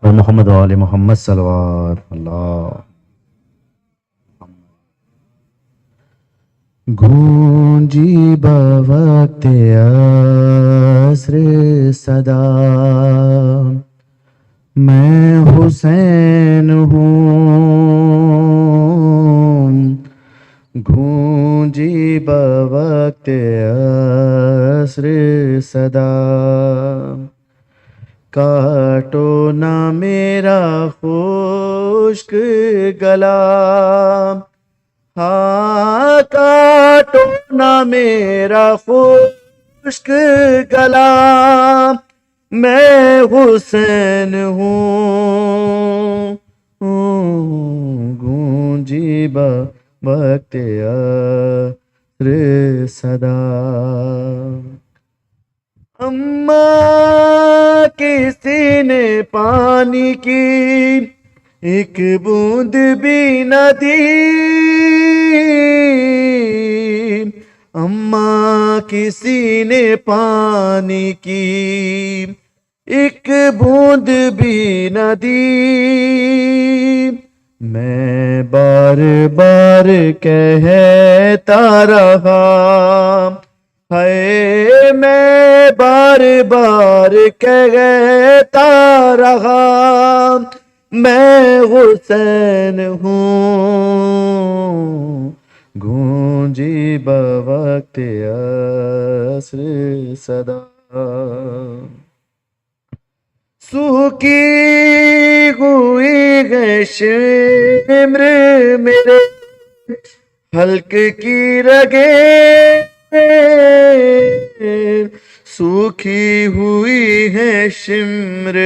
محمد وآل محمد صلوات اللہ. گونجی بوقت عصر صدا میں حسین ہوں. گونجی بوقت عصر صدا کاٹو نہ میرا خشک گلا. ہاں کاٹو نہ میرا خشک گلا. میں حسین ہوں. گونجی بوقت عصر صدا. اماں کسی نے پانی کی ایک بوند بھی نہ دی. اماں کسی نے پانی کی ایک بوند بھی نہ دی. میں بار بار کہتا رہا ہے. میں بار بار کہتا رہا میں حسین ہوں. گونجی بوقت عصر صدا. سوکھی ہوئی ہے شمر میرے حلق کی رگیں. سوکھی ہوئی ہے شمر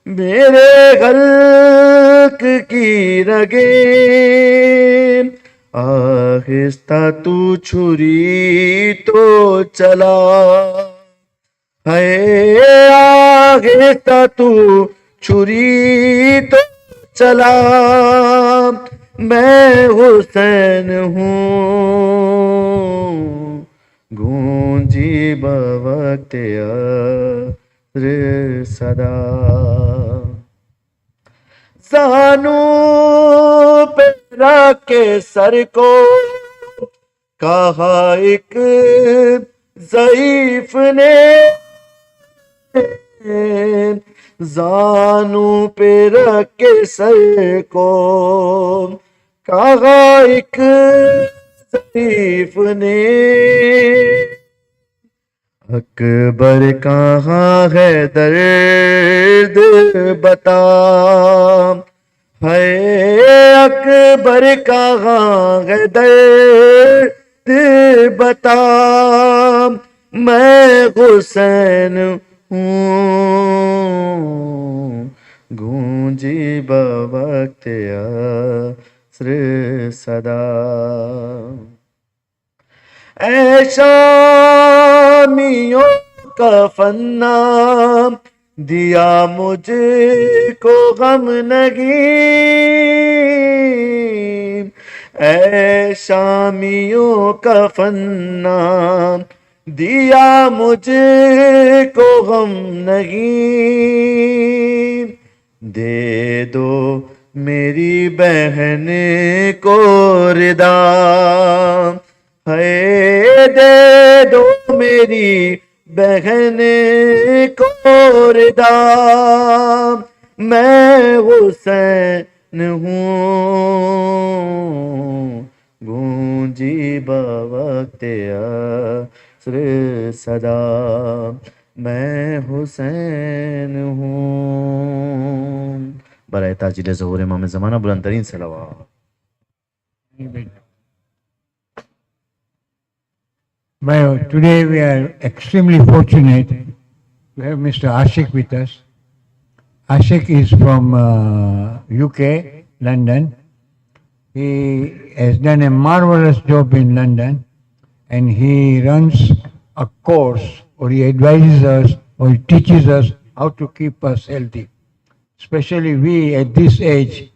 میرے حلق کی رگیں. آہستہ تو چھری تو چلا ہے. آہستہ تو چھری تو چلا. میں حسین ہوں. گونجی بوقت عصر صدا. زانو پہ رکھ کے سر کو کہا ایک ضعیف نے. زانو پہ رکھ کے سر کو کہا ایک ضعیف نے. اکبر کہاں ہے درد بتا. है अकबर कहाँ है दर्द बता, मैं हुसैन हूँ गूंजी बवक्त अस्र सदा। ऐ शामियों का फन्ना दिया मुझको गम नहीं, ऐ शामियों का फन्ना दिया मुझको गम नहीं, दे दो मेरी बहन को रिदा, है दे दो मेरी बहन को रिदा, मैं हुसैन हूँ गूंजी बवक्त अस्र सदा, मैं हुसैन हूँ। बराए ताजिल ज़हूर इमाम ज़माना बुलंद तरीन सलावत। Well, today we are extremely fortunate to have Mr. Ashiq with us. Ashiq is from UK, London. He has done a marvelous job in London, and he runs a course, or he advises us, or he teaches us how to keep us healthy. Especially we at this age,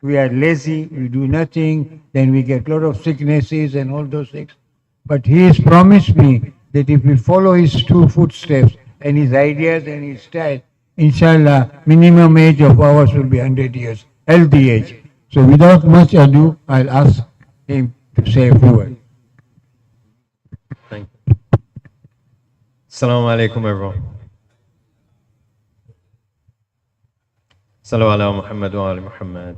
we are lazy, we do nothing, then we get a lot of sicknesses and all those things. But he has promised me that if we follow his two footsteps and his ideas and his style, inshallah, minimum age of ours will be 100 years, healthy age. So without much ado, I'll ask him to say a few words. Thank you. Assalamu alaikum, everyone. Sallu ala Muhammad wa ali Muhammad.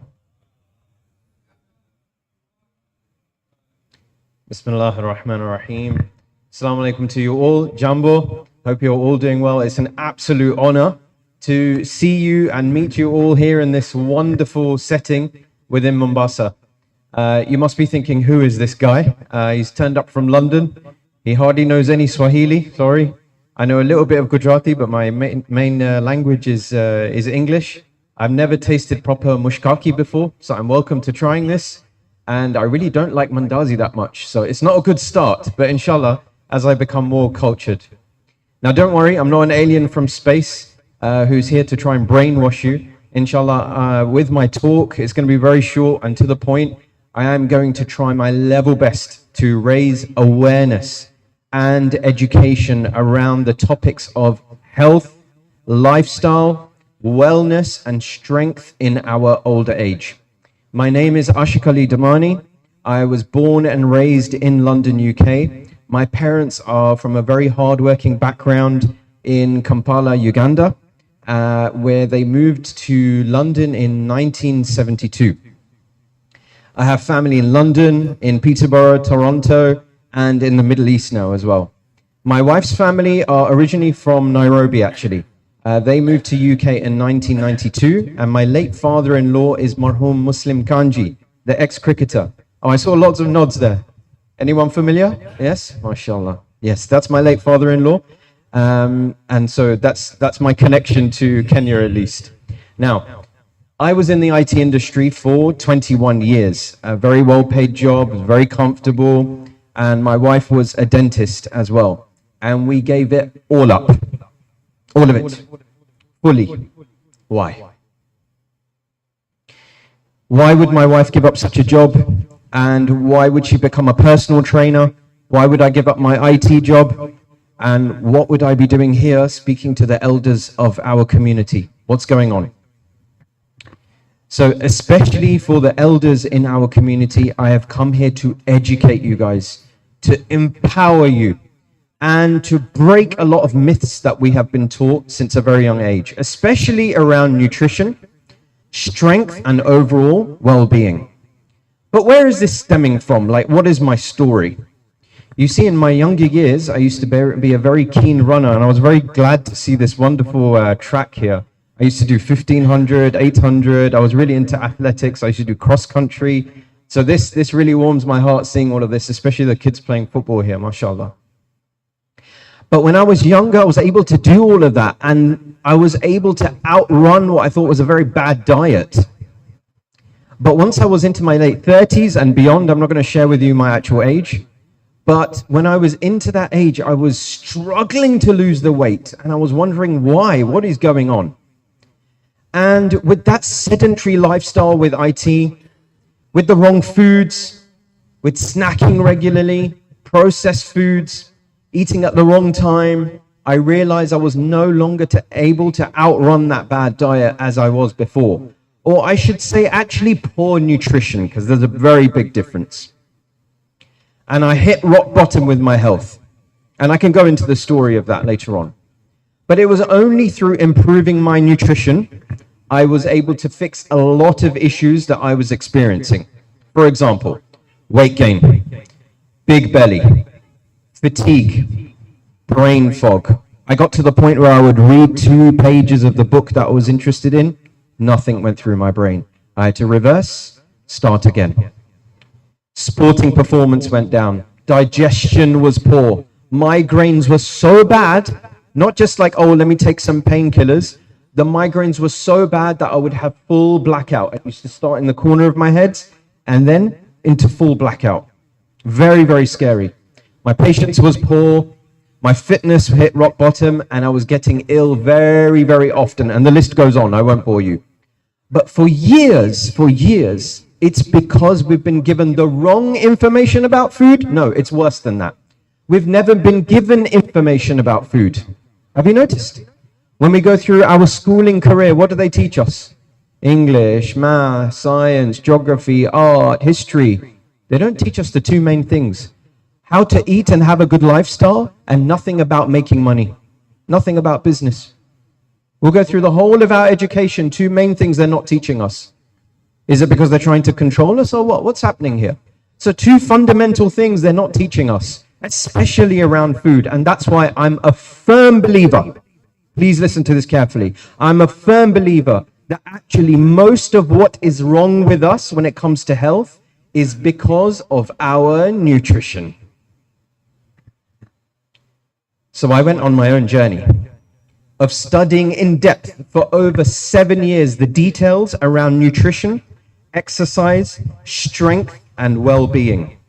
Bismillah ar-Rahman ar-Rahim. Assalamu alaikum to you all. Jambo, hope you're all doing well. It's an absolute honor to see you and meet you all here in this wonderful setting within Mombasa. You must be thinking, who is this guy? He's turned up from London. He hardly knows any Swahili, sorry. I know a little bit of Gujarati, but my main language is English. I've never tasted proper mushkaki before, so I'm welcome to trying this. And I really don't like mandazi that much, so it's not a good start, but inshallah, as I become more cultured. Now don't worry, I'm not an alien from space who's here to try and brainwash you. Inshallah, with my talk, it's going to be very short and to the point. I am going to try my level best to raise awareness and education around the topics of health, lifestyle, wellness, and strength in our older age. My name is Ashiqali Damani. I was born and raised in London, UK. My parents are from a very hard-working background in Kampala, Uganda, where they moved to London in 1972. I have family in London, in Peterborough, Toronto, and in the Middle East now as well. My wife's family are originally from Nairobi, actually. They moved to UK in 1992, and my late father-in-law is Marhum Muslim Kanji, the ex-cricketer. Oh, I saw lots of nods there. Anyone familiar? Yes? MashaAllah. Yes, that's my late father-in-law. And so that's my connection to Kenya at least. Now, I was in the IT industry for 21 years. A very well-paid job, very comfortable, and my wife was a dentist as well. And we gave it all up. All of it. Fully. Why? Why would my wife give up such a job? And why would she become a personal trainer? Why would I give up my IT job? And what would I be doing here speaking to the elders of our community? What's going on? So especially for the elders in our community, I have come here to educate you guys, to empower you, and to break a lot of myths that we have been taught since a very young age, especially around nutrition, strength, and overall well-being. But where is this stemming from? Like, what is my story? You see, in my younger years, I used to be a very keen runner, and I was very glad to see this wonderful track here. I used to do 1500, 800. I was really into athletics. I used to do cross country. So this really warms my heart seeing all of this, especially the kids playing football here, mashallah. But when I was younger, I was able to do all of that, and I was able to outrun what I thought was a very bad diet. But once I was into my late 30s and beyond, I'm not going to share with you my actual age, but when I was into that age, I was struggling to lose the weight, and I was wondering why, what is going on? And with that sedentary lifestyle with IT, with the wrong foods, with snacking regularly, processed foods, eating at the wrong time, I realized I was no longer able to outrun that bad diet as I was before. Or I should say actually poor nutrition, because there's a very big difference. And I hit rock bottom with my health. And I can go into the story of that later on. But it was only through improving my nutrition I was able to fix a lot of issues that I was experiencing. For example, weight gain, big belly, fatigue, brain fog. I got to the point where I would read 2 pages of the book that I was interested in. Nothing went through my brain. I had to reverse, start again. Sporting performance went down. Digestion was poor. Migraines were so bad, not just like, oh, let me take some painkillers. The migraines were so bad that I would have full blackout. I used to start in the corner of my head and then into full blackout. Very, very scary. My patience was poor. My fitness hit rock bottom, and I was getting ill very, very often. And the list goes on. I won't bore you. But for years, it's because we've been given the wrong information about food. No, it's worse than that. We've never been given information about food. Have you noticed? When we go through our schooling career, what do they teach us? English, math, science, geography, art, history. They don't teach us the 2 main things. How to eat and have a good lifestyle, and nothing about making money. Nothing about business. We'll go through the whole of our education, 2 main things they're not teaching us. Is it because they're trying to control us or what? What's happening here? So 2 fundamental things they're not teaching us, especially around food. And that's why I'm a firm believer. Please listen to this carefully. I'm a firm believer that actually most of what is wrong with us when it comes to health is because of our nutrition. So I went on my own journey of studying in depth for over 7 years the details around nutrition, exercise, strength, and well-being.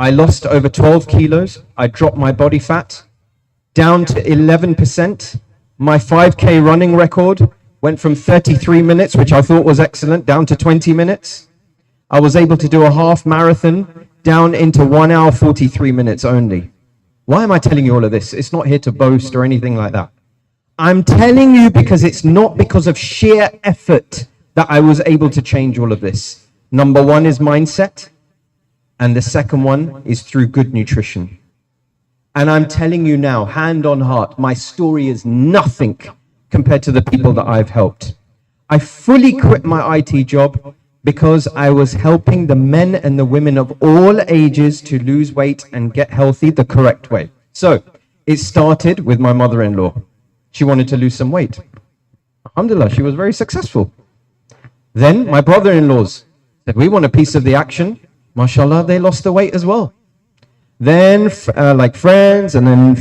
I lost over 12 kilos. I dropped my body fat down to 11%. My 5K running record went from 33 minutes, which I thought was excellent, down to 20 minutes. I was able to do a half marathon down into 1 hour, 43 minutes only. Why am I telling you all of this? It's not here to boast or anything like that. I'm telling you because it's not because of sheer effort that I was able to change all of this. Number 1 is mindset, and the second one is through good nutrition. And I'm telling you now, hand on heart, my story is nothing compared to the people that I've helped. I fully quit my IT job because I was helping the men and the women of all ages to lose weight and get healthy the correct way. So it started with my mother-in-law. She wanted to lose some weight. Alhamdulillah, she was very successful. Then my brother-in-laws said, we want a piece of the action. MashaAllah, they lost the weight as well. Then like friends, and then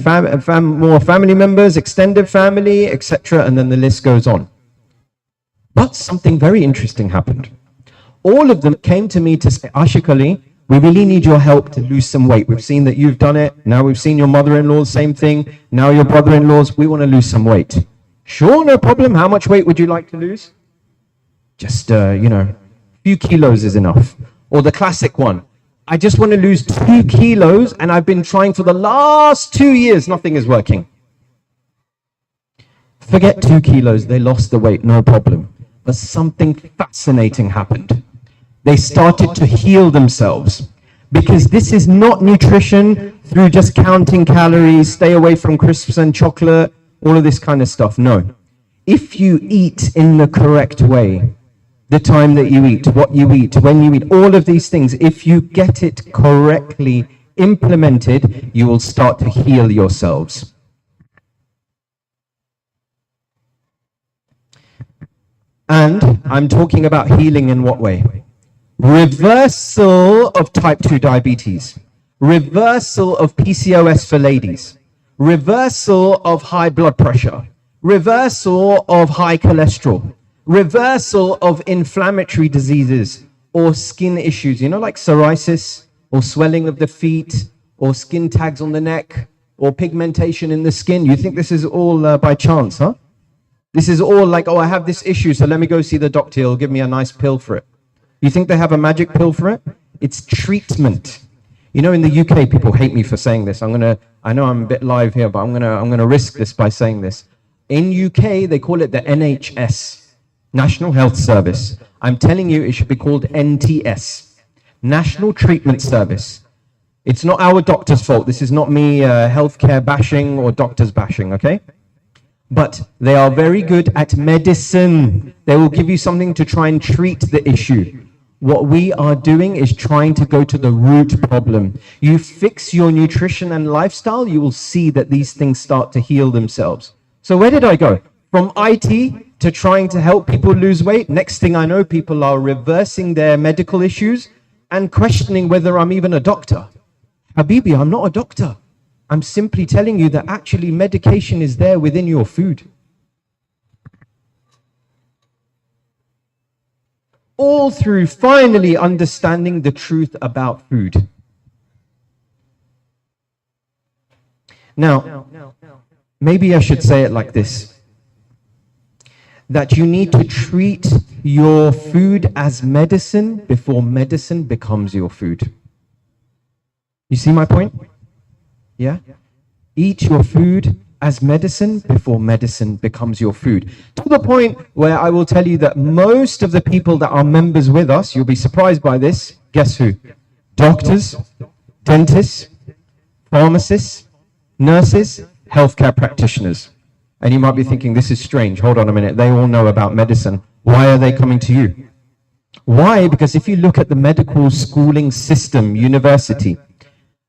more family members, extended family, etc. And then the list goes on. But something very interesting happened. All of them came to me to say, Ashiqali, we really need your help to lose some weight. We've seen that you've done it. Now we've seen your mother-in-law's, same thing. Now your brother-in-law's, we want to lose some weight. Sure, no problem. How much weight would you like to lose? Just, a few kilos is enough. Or the classic one. I just want to lose 2 kilos and I've been trying for the last 2 years. Nothing is working. Forget 2 kilos. They lost the weight. No problem. But something fascinating happened. They started to heal themselves, because this is not nutrition through just counting calories, stay away from crisps and chocolate, all of this kind of stuff. No. If you eat in the correct way, the time that you eat, what you eat, when you eat, all of these things, if you get it correctly implemented, you will start to heal yourselves. And I'm talking about healing in what way? Reversal of type 2 diabetes, reversal of PCOS for ladies, reversal of high blood pressure, reversal of high cholesterol, reversal of inflammatory diseases or skin issues, like psoriasis or swelling of the feet or skin tags on the neck or pigmentation in the skin. You think this is all by chance, huh? This is all like, oh, I have this issue, so let me go see the doctor. He'll give me a nice pill for it. You think they have a magic pill for it? It's treatment. In the UK, people hate me for saying this. I know I'm a bit live here, but I'm gonna risk this by saying this. In UK, they call it the NHS, National Health Service. I'm telling you, it should be called NTS, National Treatment Service. It's not our doctor's fault. This is not me healthcare bashing or doctors bashing, okay? But they are very good at medicine. They will give you something to try and treat the issue. What we are doing is trying to go to the root problem. You fix your nutrition and lifestyle, you will see that these things start to heal themselves. So where did I go? From IT to trying to help people lose weight. Next thing I know, people are reversing their medical issues and questioning whether I'm even a doctor. Habibi, I'm not a doctor. I'm simply telling you that actually medication is there within your food. All through finally understanding the truth about food. Now, maybe I should say it like this, that you need to treat your food as medicine before medicine becomes your food. You see my point? Yeah? Eat your food as medicine before medicine becomes your food. To the point where I will tell you that most of the people that are members with us, you'll be surprised by this, guess who? Doctors, dentists, pharmacists, nurses, healthcare practitioners. And you might be thinking, this is strange. Hold on a minute. They all know about medicine. Why are they coming to you? Why? Because if you look at the medical schooling system, university,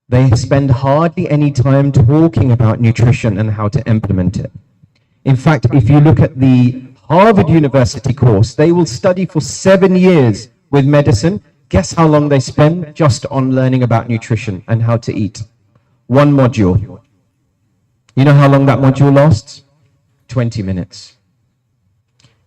they spend hardly any time talking about nutrition and how to implement it. In fact, if you look at the Harvard University course, they will study for 7 years with medicine. Guess how long they spend just on learning about nutrition and how to eat? 1 module. You know how long that module lasts? 20 minutes.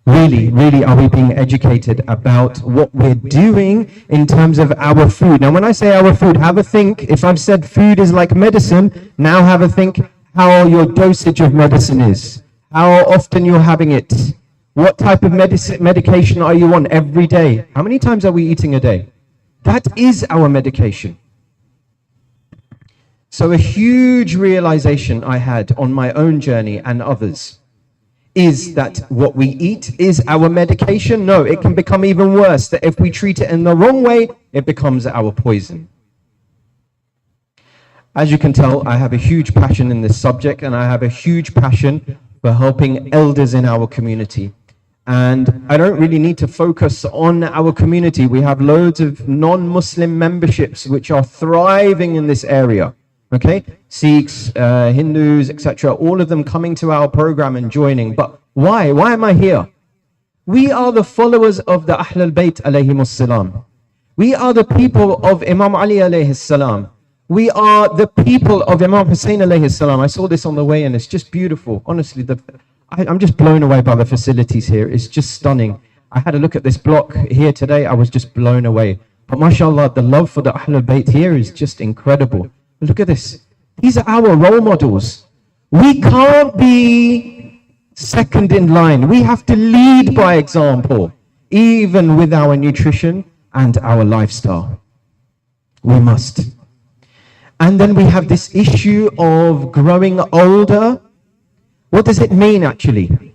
Really, are we being educated about what we're doing in terms of our food? Now, when I say our food, have a think. If I've said food is like medicine, now have a think how your dosage of medicine is, how often you're having it, what type of medication are you on every day? How many times are we eating a day? That is our medication. So a huge realization I had on my own journey and others is that what we eat is our medication. No, it can become even worse, that if we treat it in the wrong way, it becomes our poison. As you can tell, I have a huge passion in this subject, and I have a huge passion for helping elders in our community. And I don't really need to focus on our community. We have loads of non-Muslim memberships which are thriving in this area. Okay, Sikhs, Hindus, etc., all of them coming to our program and joining. But why? Why am I here? We are the followers of the Ahl al-Bayt alayhimus salam. We are the people of Imam Ali alayhis salam. We are the people of Imam Hussein alayhis salam. I saw this on the way and it's just beautiful. Honestly, I'm just blown away by the facilities here. It's just stunning. I had a look at this block here today. I was just blown away. But mashallah, the love for the Ahl al-Bayt here is just incredible. Look at this. These are our role models. We can't be second in line. We have to lead by example, even with our nutrition and our lifestyle. We must. And then we have this issue of growing older. What does it mean actually?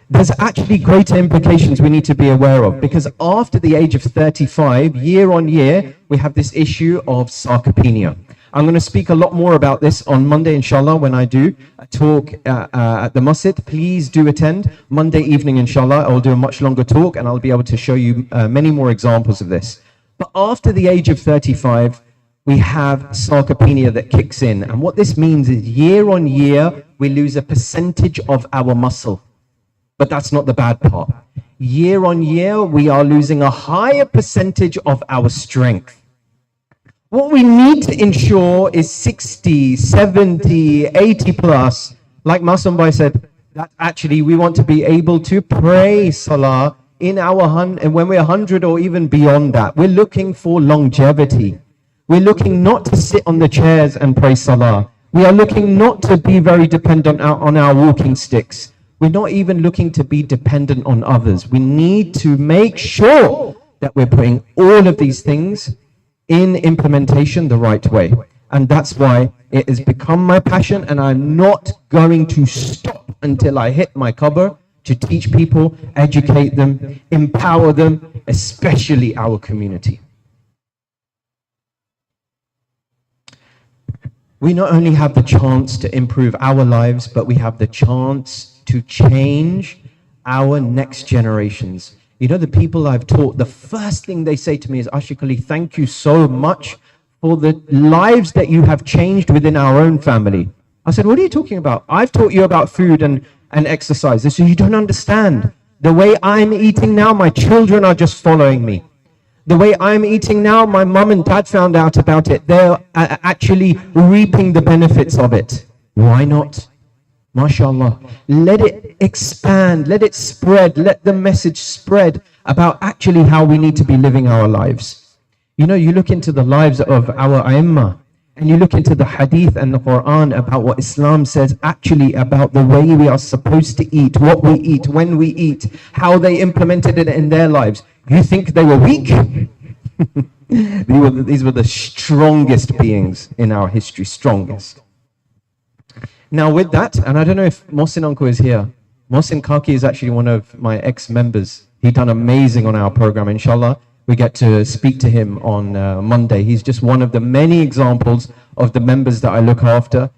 There's actually greater implications we need to be aware of, because after the age of 35, year on year, we have this issue of sarcopenia. I'm going to speak a lot more about this on Monday, inshallah, when I do a talk at the masjid. Please do attend. Monday evening, inshallah, I'll do a much longer talk and I'll be able to show you many more examples of this. But after the age of 35, we have sarcopenia that kicks in. And what this means is year on year, we lose a percentage of our muscle. But that's not the bad part. year on year, we are losing a higher percentage of our strength. What we need to ensure is 60, 70, 80 plus. Like Masum Bhai said, that actually we want to be able to pray salah in our and when we're 100 or even beyond that. We're looking for longevity. We're looking not to sit on the chairs and pray salah. We are looking not to be very dependent on our walking sticks. We're not even looking to be dependent on others. We need to make sure that we're putting all of these things in implementation the right way. And that's why it has become my passion, and I'm not going to stop until I hit my cover to teach people, educate them, empower them, especially our community. We not only have the chance to improve our lives, but we have the chance to change our next generations. You know, the people I've taught, the first thing they say to me is, Ashiqali, thank you so much for the lives that you have changed within our own family. I said, what are you talking about? I've taught you about food and exercise. They said, you don't understand. The way I'm eating now, my children are just following me. The way I'm eating now, my mom and dad found out about it. They're actually reaping the benefits of it. Why not? MashaAllah. Let it expand, let it spread, let the message spread about actually how we need to be living our lives. You know, you look into the lives of our A'immah, and you look into the hadith and the Quran about what Islam says actually about the way we are supposed to eat, what we eat, when we eat, how they implemented it in their lives. You think they were weak? These were the strongest beings in our history, strongest. Now with that, and I don't know if Mohsin Uncle is here. Mohsin Kaki is actually one of my ex-members. He done amazing on our program, inshallah. We get to speak to him on Monday. He's just one of the many examples of the members that I look after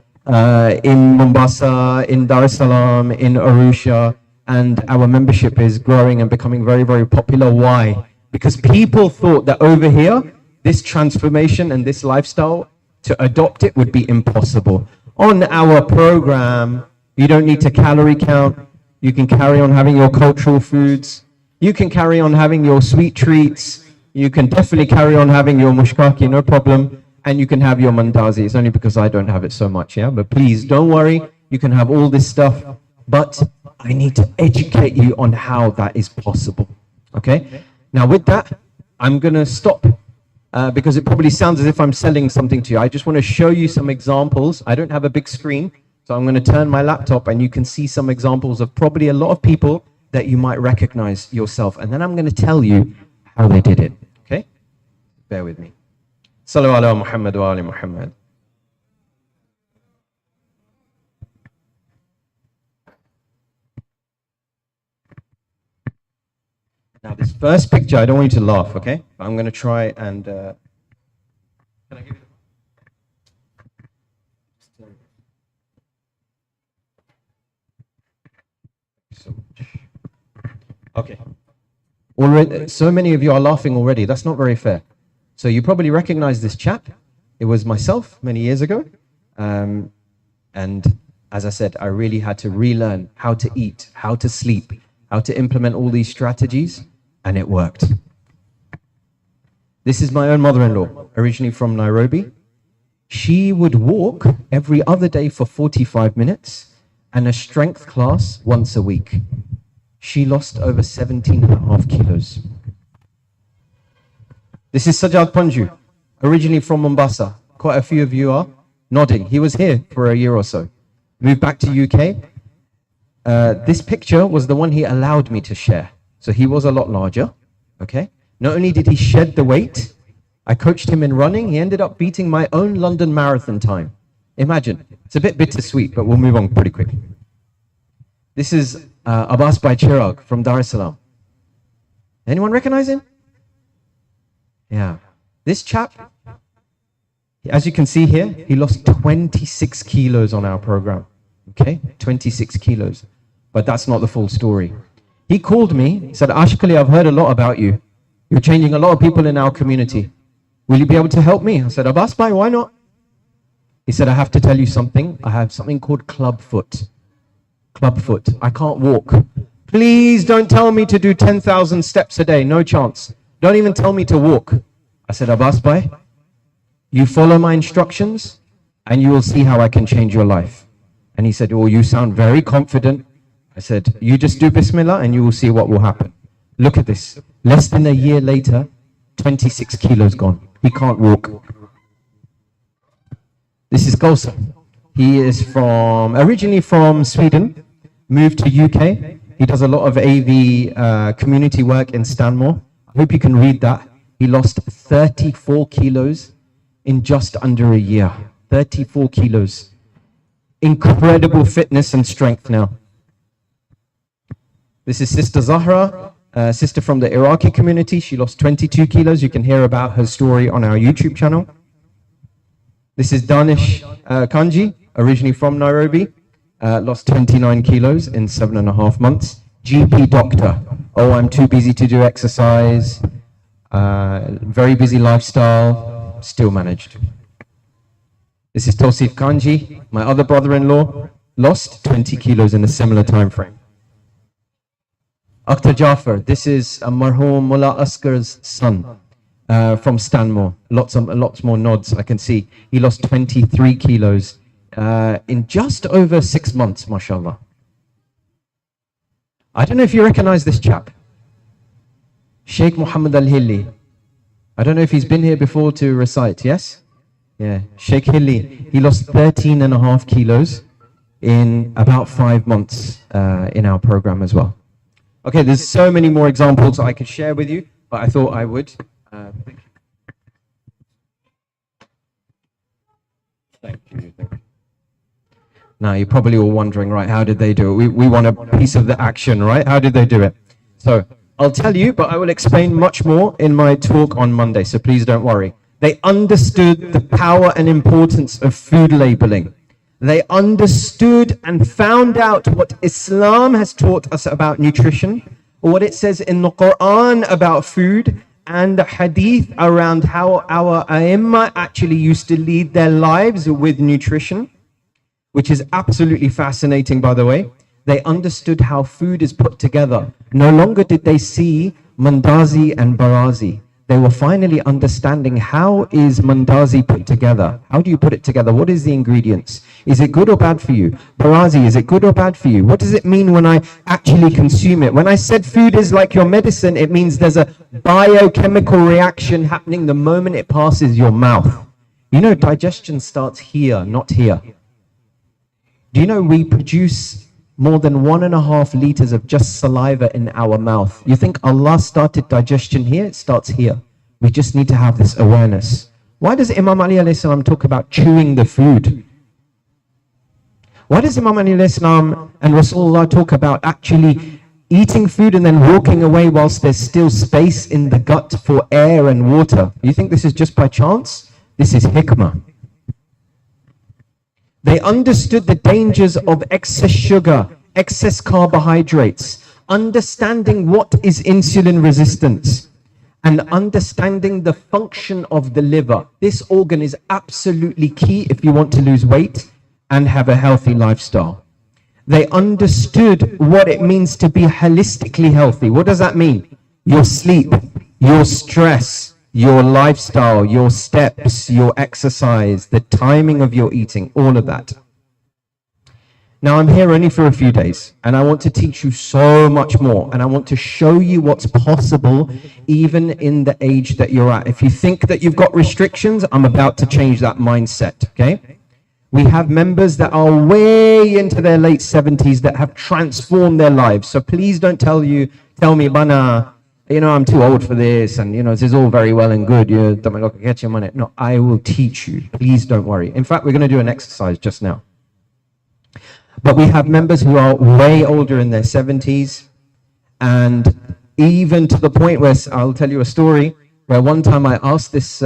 in Mombasa, in Dar es Salaam, in Arusha, and our membership is growing and becoming very, very popular. Why? Because people thought that over here, this transformation and this lifestyle, to adopt it would be impossible. On our program, you don't need to calorie count. You can carry on having your cultural foods. You can carry on having your sweet treats. You can definitely carry on having your mushkaki, no problem. And you can have your mandazi. It's only because I don't have it so much, yeah? But please, don't worry. You can have all this stuff. But I need to educate you on how that is possible, okay? Now with that, I'm going to stop because it probably sounds as if I'm selling something to you. I just want to show you some examples. I don't have a big screen, so I'm going to turn my laptop and you can see some examples of probably a lot of people that you might recognize yourself. And then I'm going to tell you how they did it, okay? Bear with me. Sallu ala Muhammad wa ali Muhammad. Now this first picture, I don't want you to laugh, okay? I'm going to try and... Can I give you so much. Okay. Already, so many of you are laughing already. That's not very fair. So you probably recognize this chap. It was myself many years ago. And as I said, I really had to relearn how to eat, how to sleep, how to implement all these strategies, and it worked. This is my own mother-in-law, originally from Nairobi. She would walk every other day for 45 minutes and a strength class once a week. She lost over 17.5 kilos. This is Sajjad Panju, originally from Mombasa. Quite a few of you are nodding. He was here for a year or so. Moved back to UK. This picture was the one he allowed me to share. So he was a lot larger, okay? Not only did he shed the weight, I coached him in running. He ended up beating my own London marathon time. Imagine. It's a bit bittersweet, but we'll move on pretty quickly. This is Abbas Bhai Chirag from Dar es Salaam. Anyone recognize him? Yeah. This chap, as you can see here, he lost 26 kilos on our program. Okay? 26 kilos. But that's not the full story. He called me, he said, Ashiqali, I've heard a lot about you. You're changing a lot of people in our community. Will you be able to help me? I said, Abbas Bhai, why not? He said, I have to tell you something. I have something called club foot. Club foot. I can't walk, Please don't tell me to do 10,000 steps a day. No chance. Don't even tell me to walk. I said, Abbas bhai, you follow my instructions and you will see how I can change your life. And he said, oh, you sound very confident. I said, you just do Bismillah and you will see what will happen. Look at this. Less than a year later, 26 kilos gone. He can't walk. This is Kausar. He is originally from Sweden, moved to UK. He does a lot of AV community work in Stanmore. I hope you can read that. He lost 34 kilos in just under a year. 34 kilos. Incredible fitness and strength now. This is Sister Zahra, sister from the Iraqi community. She lost 22 kilos. You can hear about her story on our YouTube channel. This is Danish Kanji, originally from Nairobi. Lost 29 kilos in 7.5 months. GP doctor. Oh, I'm too busy to do exercise. Very busy lifestyle. Still managed. This is Tosif Kanji, my other brother-in-law. Lost 20 kilos in a similar time frame. Akhtar Jafar. This is Marhum Mullah Askar's son. From Stanmore. Lots more nods I can see. He lost 23 kilos in just over 6 months, mashallah. I don't know if you recognize this chap. Sheikh Muhammad Al-Hilli. I don't know if he's been here before to recite, yes? Yeah, Sheikh Hilli. He lost 13.5 kilos in about 5 months in our program as well. Okay, there's so many more examples I could share with you, but I thought I would. Thank you. Now you're probably all wondering, right, how did they do it? We want a piece of the action, right? How did they do it? So I'll tell you, but I will explain much more in my talk on Monday, so please don't worry. They understood the power and importance of food labeling. They understood and found out what Islam has taught us about nutrition, or what it says in the Quran about food, and the hadith around how our Aimma actually used to lead their lives with nutrition, which is absolutely fascinating, by the way. They understood how food is put together. No longer did they see mandazi and barazi. They were finally understanding, how is mandazi put together? How do you put it together? What is the ingredients? Is it good or bad for you? Barazi, is it good or bad for you? What does it mean when I actually consume it? When I said food is like your medicine, it means there's a biochemical reaction happening the moment it passes your mouth. You know, digestion starts here, not here. Do you know we produce more than 1.5 liters of just saliva in our mouth? You think Allah started digestion here? It starts here. We just need to have this awareness. Why does Imam Ali alayhi salam talk about chewing the food? Why does Imam Ali alayhi salam and Rasulullah talk about actually eating food and then walking away whilst there's still space in the gut for air and water? You think this is just by chance? This is hikmah. They understood the dangers of excess sugar, excess carbohydrates, understanding what is insulin resistance, and understanding the function of the liver. This organ is absolutely key if you want to lose weight and have a healthy lifestyle. They understood what it means to be holistically healthy. What does that mean? Your sleep, your stress, your lifestyle, your steps, your exercise, the timing of your eating, all of that. Now I'm here only for a few days, and I want to teach you so much more, and I want to show you what's possible even in the age that you're at. If you think that you've got restrictions, I'm about to change that mindset, okay? We have members that are way into their late 70s that have transformed their lives. So please don't tell me, Bana, you know, I'm too old for this, and you know, this is all very well and good. Get your money. No, I will teach you. Please don't worry. In fact, we're going to do an exercise just now. But we have members who are way older in their 70s, and even to the point where, I'll tell you a story, where one time I asked this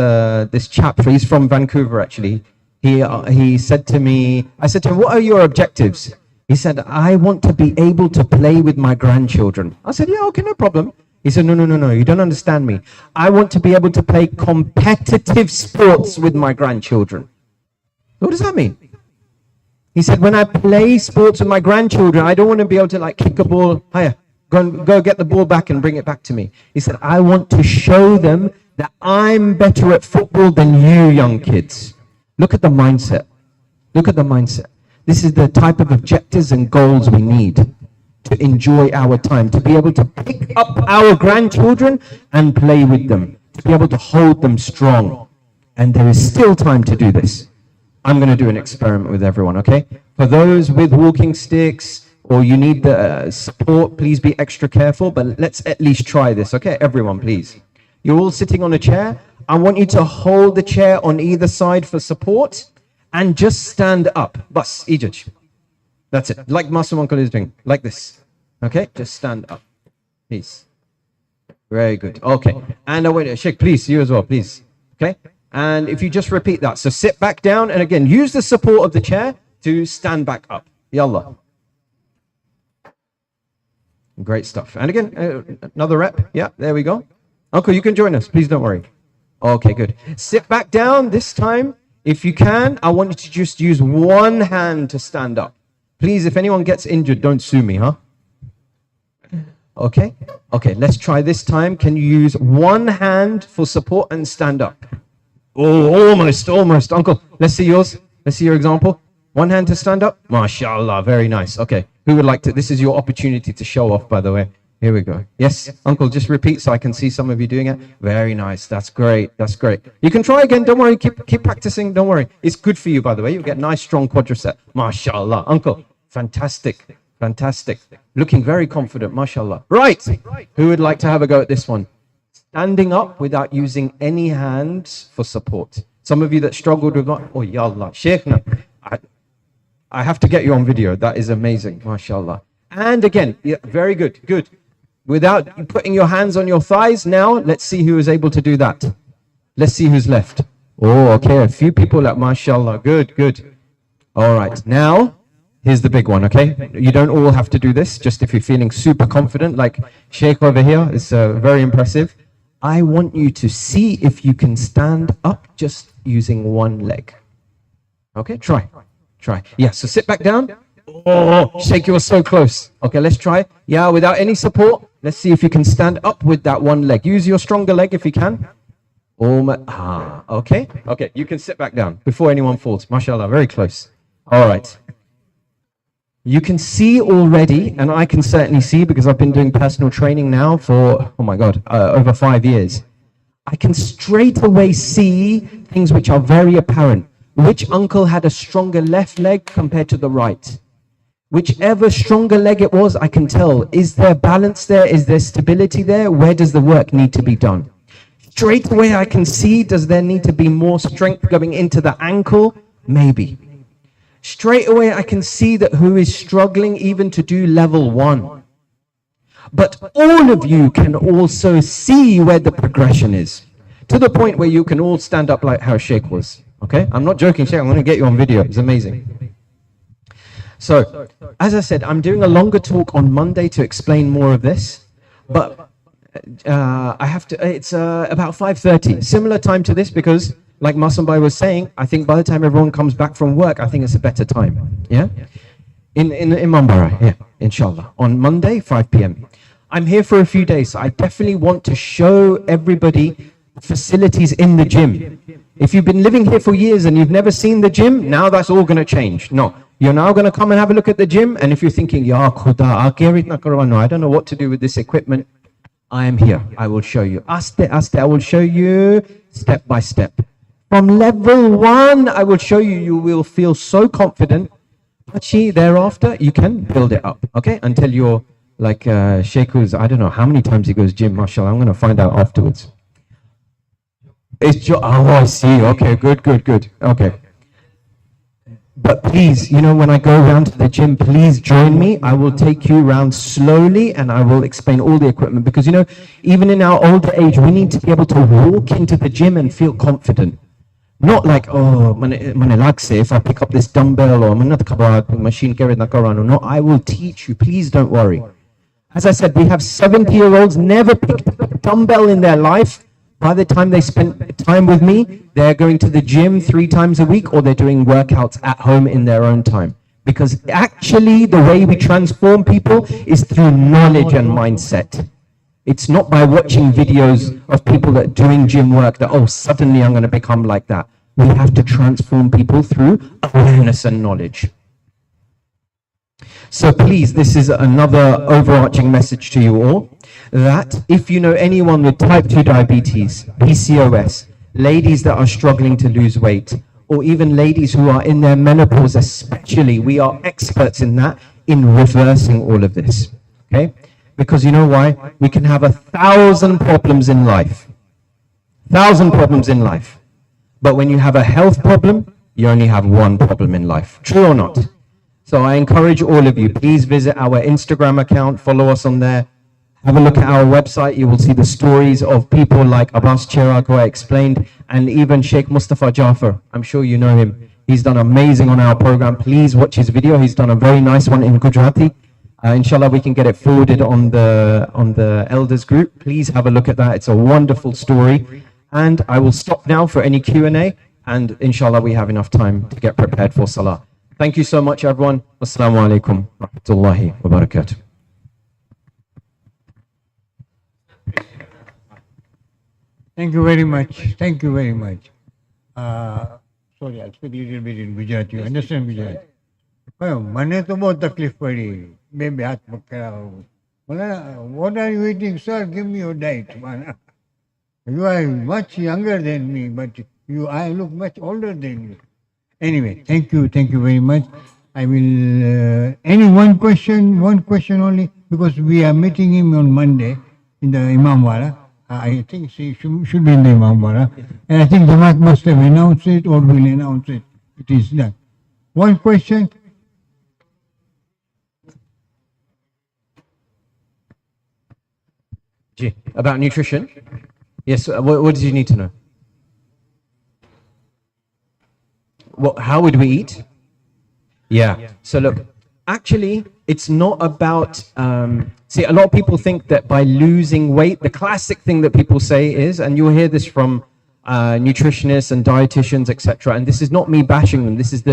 chap, he's from Vancouver actually, he said to me, I said to him, what are your objectives? He said, I want to be able to play with my grandchildren. I said, yeah, okay, no problem. He said, no, you don't understand me. I want to be able to play competitive sports with my grandchildren. What does that mean? He said, when I play sports with my grandchildren, I don't want to be able to like kick a ball. Hiya, Go get the ball back and bring it back to me. He said, I want to show them that I'm better at football than you young kids. Look at the mindset. Look at the mindset. This is the type of objectives and goals we need to enjoy our time, to be able to pick up our grandchildren and play with them, to be able to hold them strong. And there is still time to do this. I'm going to do an experiment with everyone, okay? For those with walking sticks or you need the support, please be extra careful, but let's at least try this, okay? Everyone, please. You're all sitting on a chair. I want you to hold the chair on either side for support and just stand up. Bas, ijaj. That's it. Like Masum Uncle is doing, like this. Okay, just stand up, please. Very good. Okay, and wait, Sheikh, please, you as well, please. Okay, and if you just repeat that, so sit back down, and again, use the support of the chair to stand back up. Yallah. Great stuff. And again, another rep. Yeah, there we go. Uncle, you can join us. Please don't worry. Okay, good. Sit back down this time. If you can, I want you to just use one hand to stand up. Please, if anyone gets injured, don't sue me, huh? Okay? Okay, let's try this time. Can you use one hand for support and stand up? Oh, almost. Uncle, let's see yours. Let's see your example. One hand to stand up. MashaAllah, very nice. Okay, who would like to? This is your opportunity to show off, by the way. Here we go. Yes, Uncle, just repeat so I can see some of you doing it. Very nice. That's great. That's great. You can try again. Don't worry. Keep practicing. Don't worry. It's good for you, by the way. You'll get nice, strong quadricep. MashaAllah. Uncle, fantastic. Fantastic. Looking very confident. MashaAllah. Right. Who would like to have a go at this one? Standing up without using any hands for support. Some of you that struggled with, oh, ya Allah. Sheikhna, I have to get you on video. That is amazing. MashaAllah. And again, yeah, very good. Good. Without putting your hands on your thighs, now let's see who is able to do that. Let's see who's left. Oh, okay, a few people at MashaAllah. Good. All right, now here's the big one, okay? You don't all have to do this, just if you're feeling super confident, like Sheikh over here is very impressive. I want you to see if you can stand up just using one leg. Okay, try. Yeah, so sit back down. Oh, Sheikh, you were so close. Okay, let's try. Yeah, without any support. Let's see if you can stand up with that one leg. Use your stronger leg if you can. Okay, you can sit back down before anyone falls. MashaAllah, very close. All right. You can see already, and I can certainly see because I've been doing personal training now for, oh my God, over 5 years. I can straight away see things which are very apparent. Which uncle had a stronger left leg compared to the right? Whichever stronger leg it was, I can tell. Is there balance there? Is there stability there? Where does the work need to be done? Straight away I can see, does there need to be more strength going into the ankle? Maybe. Straight away I can see that who is struggling even to do level 1. But all of you can also see where the progression is. To the point where you can all stand up like how Sheikh was. Okay? I'm not joking, Sheikh. I'm going to get you on video. It's amazing. So, as I said, I'm doing a longer talk on Monday to explain more of this. But I have to, it's about 5:30. Similar time to this because, like Masambai was saying, I think by the time everyone comes back from work, I think it's a better time. Yeah? In Mambara, yeah, inshallah. On Monday, 5 p.m. I'm here for a few days, so I definitely want to show everybody facilities in the gym. If you've been living here for years and you've never seen the gym, now that's all going to change. No, you're now going to come and have a look at the gym, and if you're thinking, Ya Khuda, I don't know what to do with this equipment, I am here. I will show you. Aste, I will show you step by step. From level 1, I will show you, you will feel so confident. But thereafter, you can build it up, okay? Until you're like Sheikh who's, I don't know how many times he goes gym, mashallah. I'm going to find out afterwards. Oh, I see. Okay, good. Okay. But please, when I go around to the gym, please join me. I will take you around slowly and I will explain all the equipment. Because, even in our older age, we need to be able to walk into the gym and feel confident. Not like, oh, if I pick up this dumbbell or machine carry. No, I will teach you. Please don't worry. As I said, we have 70-year-olds never picked up a dumbbell in their life. By the time they spend time with me, they're going to the gym 3 times a week or they're doing workouts at home in their own time. Because actually the way we transform people is through knowledge and mindset. It's not by watching videos of people that are doing gym work that, oh, suddenly I'm going to become like that. We have to transform people through awareness and knowledge. So please, this is another overarching message to you all, that if you know anyone with type 2 diabetes, PCOS, ladies that are struggling to lose weight, or even ladies who are in their menopause especially, we are experts in that, in reversing all of this, okay? Because you know why? We can have 1,000 problems in life. 1,000 problems in life. But when you have a health problem, you only have one problem in life. True or not? So I encourage all of you, please visit our Instagram account, follow us on there, have a look at our website. You will see the stories of people like Abbas Chirag, who I explained, and even Sheikh Mustafa Jafar. I'm sure you know him. He's done amazing on our program. Please watch his video. He's done a very nice one in Gujarati. Inshallah, we can get it forwarded on the elders group. Please have a look at that. It's a wonderful story. And I will stop now for any Q&A. And inshallah, we have enough time to get prepared for Salah. Thank you so much, everyone. Wassalamu alaikum wa rahmatullahi wa barakatuh. Thank you very much. Thank you very much. Sorry, I'll speak a little bit in Gujarati. You understand Gujarati? મને તો બહુ તકલીફ પડી બે હાથ પકડાવો what are you eating, sir? Give me your diet. You are much younger than me, but I look much older than you. Anyway, thank you very much. I will any one question only, because we are meeting him on Monday in the Imamwala. I think she should be in the Imamwala, and I think Jamaat must have announced it or will announce it. It is done. One question. About nutrition? Yes, what did you need to know? How would we eat? Yeah. So look, actually, it's not about, see, a lot of people think that by losing weight, the classic thing that people say is, and you'll hear this from nutritionists and dietitians, etc. And this is not me bashing them. This is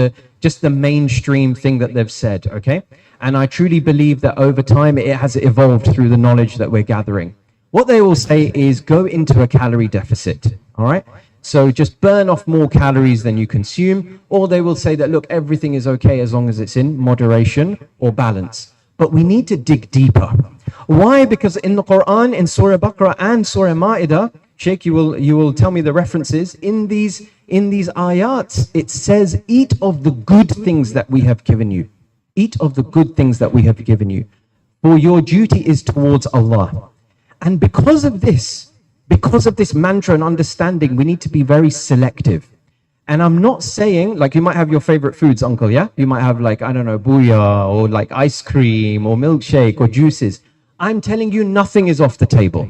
just the mainstream thing that they've said, okay? And I truly believe that over time, it has evolved through the knowledge that we're gathering. What they will say is go into a calorie deficit, all right? So just burn off more calories than you consume, or they will say that, look, everything is okay as long as it's in moderation or balance. But we need to dig deeper. Why? Because in the Quran, in Surah Baqarah and Surah Ma'idah, Sheikh, you will tell me the references, in these ayats, it says, eat of the good things that we have given you. Eat of the good things that we have given you. For your duty is towards Allah. And because of this mantra and understanding, we need to be very selective. And I'm not saying, like, you might have your favorite foods, uncle, yeah? You might have, like, I don't know, booyah, or like ice cream, or milkshake, or juices. I'm telling you, nothing is off the table.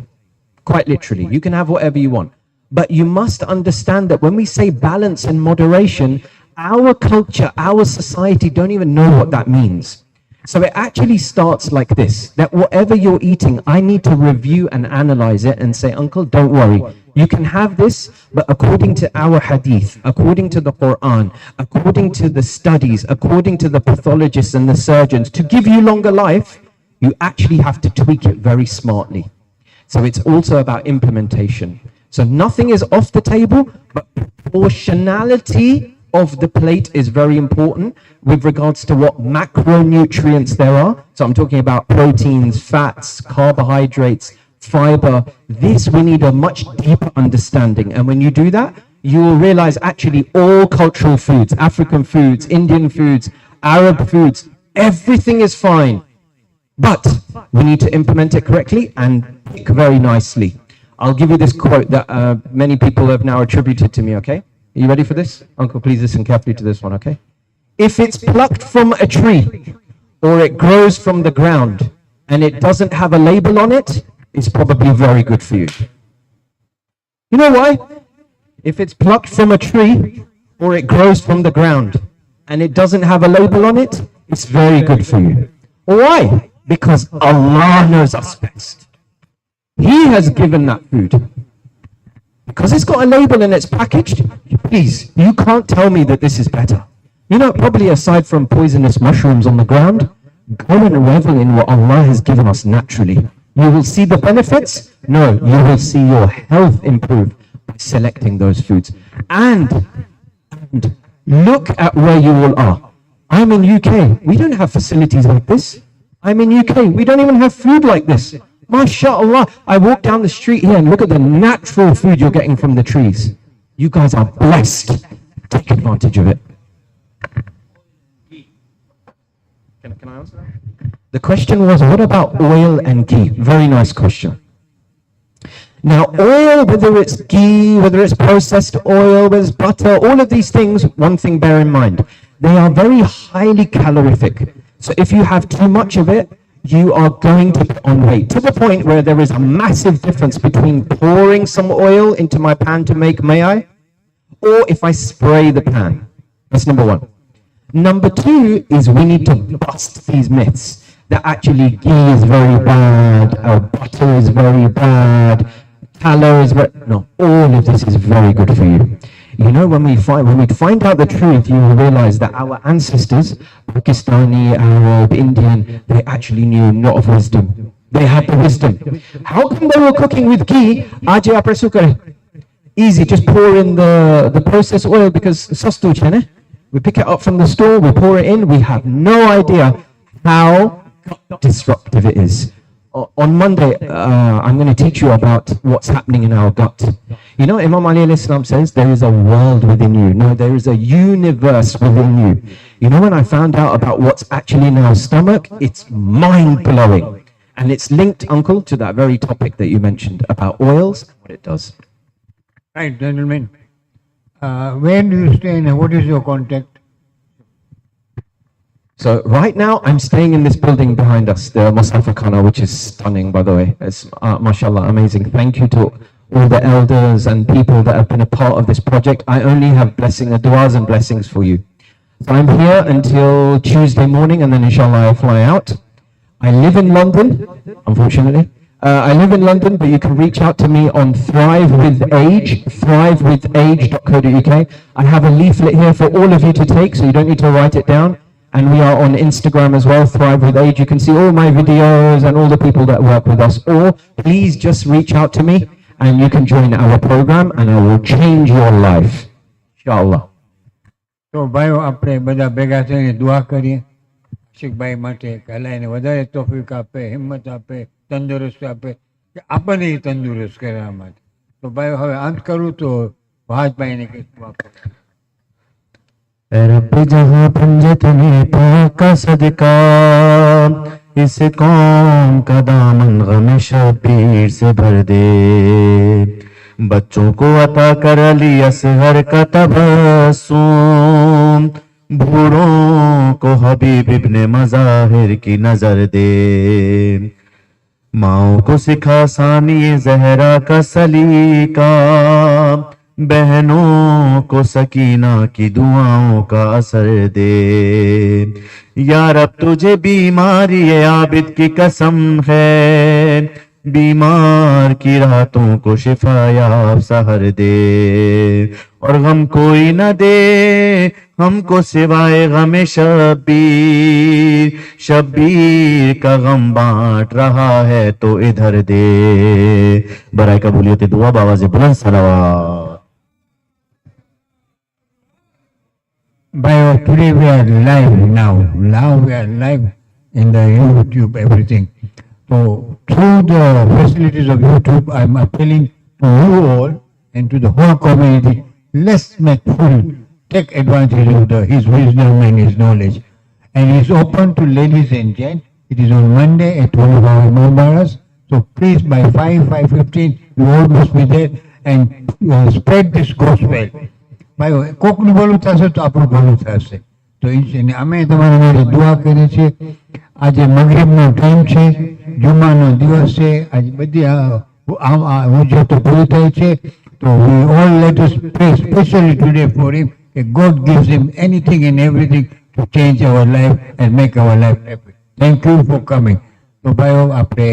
Quite literally. You can have whatever you want. But you must understand that when we say balance and moderation, our culture, our society don't even know what that means. So it actually starts like this, that whatever you're eating, I need to review and analyze it and say, uncle, don't worry. You can have this, but according to our hadith, according to the Quran, according to the studies, according to the pathologists and the surgeons, to give you longer life, you actually have to tweak it very smartly. So it's also about implementation. So nothing is off the table, but proportionality of the plate is very important with regards to what macronutrients there are. So I'm talking about proteins, fats, carbohydrates, fiber. This we need a much deeper understanding. And when you do that, you will realize actually all cultural foods, African foods, Indian foods, Arab foods, everything is fine. But we need to implement it correctly and pick very nicely. I'll give you this quote that many people have now attributed to me, okay? Are you ready for this? Uncle, please listen carefully to this one, okay? If it's plucked from a tree or it grows from the ground and it doesn't have a label on it, it's probably very good for you. You know why? If it's plucked from a tree or it grows from the ground and it doesn't have a label on it, it's very good for you. Why? Because Allah knows us best. He has given that food. Because it's got a label and it's packaged, please, you can't tell me that this is better. You know, probably aside from poisonous mushrooms on the ground, go and revel in what Allah has given us naturally. You will see the benefits. No, you will see your health improve by selecting those foods. And look at where you all are. I'm in UK. We don't have facilities like this. I'm in UK. We don't even have food like this. MashaAllah. I walk down the street here and look at the natural food you're getting from the trees. You guys are blessed. Take advantage of it. Can I answer that? The question was, what about oil and ghee? Very nice question. Now, oil, whether it's ghee, whether it's processed oil, whether it's butter, all of these things, one thing bear in mind, they are very highly calorific. So if you have too much of it, you are going to put on weight, to the point where there is a massive difference between pouring some oil into my pan to make mayai, or if I spray the pan. That's number one. Number two is we need to bust these myths that actually ghee is very bad, or butter is very bad, tallow is very... No, all of this is very good for you. You know, when we find out the truth, you will realize that our ancestors, Pakistani, Arab, Indian, they actually knew not of wisdom. They had the wisdom. How come they were cooking with ghee? Aaje aap aisa kare. Easy, just pour in the processed oil because sastu hai na. We pick it up from the store, we pour it in, we have no idea how disruptive it is. On Monday, I'm going to teach you about what's happening in our gut. You know, Imam Ali alayhi salam says there is a world within you. No, there is a universe within you. You know, when I found out about what's actually in our stomach, it's mind-blowing. And it's linked, Uncle, to that very topic that you mentioned about oils and what it does. Right, gentlemen. Where do you stay and what is your contact? So right now I'm staying in this building behind us, the Mustafa Khana, which is stunning, by the way. It's mashallah, amazing. Thank you to all the elders and people that have been a part of this project. I only have du'as and blessings for you. So I'm here until Tuesday morning, and then inshallah I fly out. I live in London, unfortunately. I live in London, but you can reach out to me on Thrive with Age, thrivewithage.co.uk. I have a leaflet here for all of you to take, so you don't need to write it down. And we are on Instagram as well, Thrive with Age. You can see all my videos and all the people that work with us. Or please just reach out to me and you can join our program and I will change your life. Inshallah. So, ભાઈઓ આપણે બધા ભેગા થઈને દુઆ કરીએ આશિકભાઈ માટે કે અલ્લાહ એને વધારે તોફીક આપે, હિંમત આપે, તંદુરસ્ત આપે, કે આપણને તંદુરસ્ત કરવા માટે. તો ભાઈઓ હવે અંત કરું તો ભાજભાઈને કંઈક દુઆ કરો. रब जहाँ पंजत में पाक का सदका, इस कौम का दामन गम शबीर से भर दे, बच्चों को अता कर अली असगर का तबस्सुम, बूढ़ों को हबीब इब्ने मज़ाहिर की नजर दे, माओ को सिखा सानी जहरा का सलीका, बहनों को सकीना की दुआओं का असर दे, या रब तुझे बीमारी आबिद की कसम है, बीमार की रातों को शिफायाब सहर दे, और गम कोई न दे हमको सिवाय गम शब्बीर, शब्बीर का गम बांट रहा है तो इधर दे, बराए कबूलियत दुआ बावाज़ बुलंद सलावत. By today we are live now. Now we are live in the YouTube, everything. So through the facilities of YouTube, I am appealing to you all and to the whole community. Let's make full take advantage of his wisdom and his knowledge. And it's open to ladies and gents. It is on Monday at 12 hours. So please by 5:15 you all must be there and spread this gospel. ભાઈ કોકનું ભલું થશે તો આપણું ભલું થશે. તો અમે તમારા માટે દુઆ કરીએ છીએ. આજે મગરીબનો ટાઈમ છે, જુમ્માનો દિવસ છે, આજે બધી ઉજવતો પૂરી થઈ છે. તો we all let us pray especially today for him that God gives him anything and everything to change our life and make our life happy. Thank you for coming. તો ભાઈઓ આપણે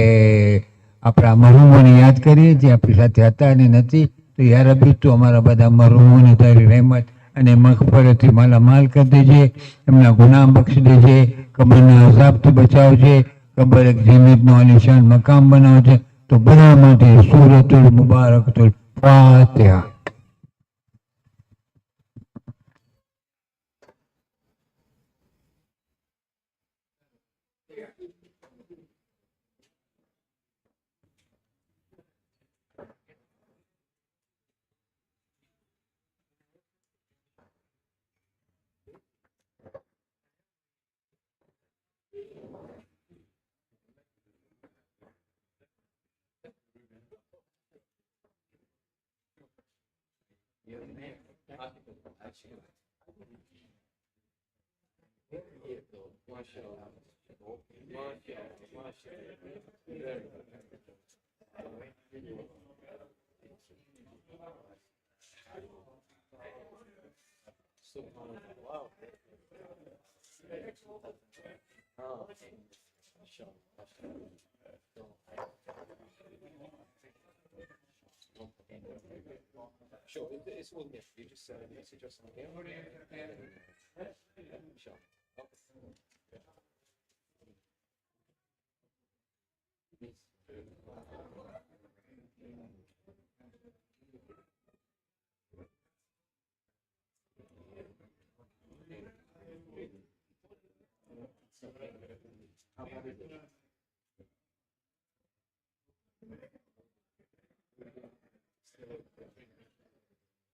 આપણા મરહુમોને યાદ કરીએ જે આપણી સાથે હતા અને નથી. તો યા રબ્બી તું અમારા બધા મરહુમોને તારી રહેમત અને મગફરતથી માલામાલ કરી દેજે, એમના ગુનાહ બક્ષી દેજે, કબરના અઝાબથી બચાવજે, કબર એક જન્નતનો આલિશાન મકામ બનાવજે. તો બધા માટે સૂરતુલ મુબારકતુલ ફાતિહા. Sure, it's all here. You just message us on here. Sure. Okay.